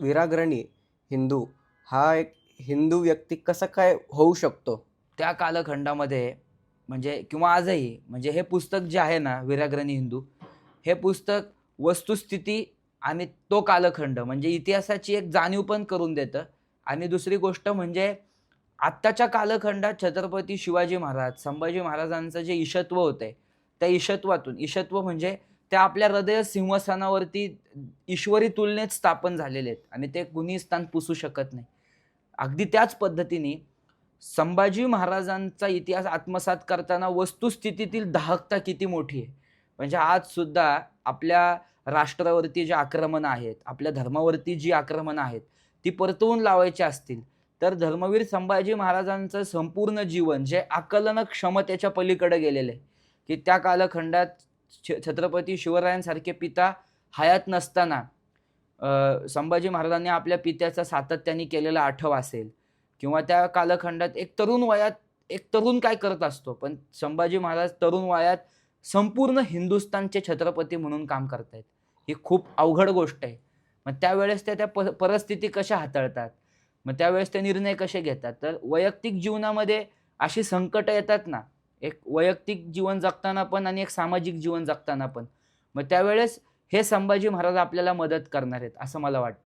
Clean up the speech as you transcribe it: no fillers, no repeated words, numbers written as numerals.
विराग्रणी हिंदू हा एक हिंदू व्यक्ती कसा काय होऊ शकतो? त्या कालखंडामध्ये म्हणजे किंवा आजही म्हणजे हे पुस्तक जे आहे ना, विराग्रणी हिंदू, हे पुस्तक वस्तुस्थिती आणि तो कालखंड म्हणजे इतिहासाची एक जाणीव पण करून देतं. आणि दुसरी गोष्ट म्हणजे आत्ताच्या कालखंडात छत्रपती शिवाजी महाराज, संभाजी महाराजांचं जे ईशत्व होतंय, त्या ईशत्वातून ईशत्व म्हणजे ते आपल्या हृदय सिंहासनावरती ईश्वरी तुलनेत स्थापन झालेले आहेत आणि ते कुणी स्थान पुसू शकत नाही. अगदी त्याच पद्धतीने संभाजी महाराजांचा इतिहास आत्मसात करताना वस्तुस्थितीतील दाहकता किती मोठी आहे. म्हणजे आज सुद्धा आपल्या राष्ट्रावरती जी आक्रमणं आहेत, आपल्या धर्मावरती जी आक्रमणं आहेत, ती परतवून लावायची असतील, तर धर्मवीर संभाजी महाराजांचं संपूर्ण जीवन जे आकलन क्षमतेच्या पलीकडे गेलेलं आहे, की त्या कालखंडात छत्रपती शिवरायांसारखे पिता हयात नसताना संभाजी महाराजांनी आपल्या पित्याचा सातत्याने केलेला आठव असेल किंवा त्या कालखंडात एक तरुण वयात एक तरुण काय करत असतो, पण संभाजी महाराज तरुण वयात संपूर्ण हिंदुस्थानचे छत्रपती म्हणून काम करतायत. ही खूप अवघड गोष्ट आहे. मग त्यावेळेस त्या त्या परिस्थिती कशा हाताळतात? मग त्यावेळेस ते निर्णय कसे घेतात? तर वैयक्तिक जीवनामध्ये अशी संकटं येतात ना, एक वैयक्तिक जीवन जगताना पण आणि एक सामाजिक जीवन जगताना पण. मग त्यावेळेस हे संभाजी महाराज आपल्याला मदत करणार आहेत, असं मला वाटतं.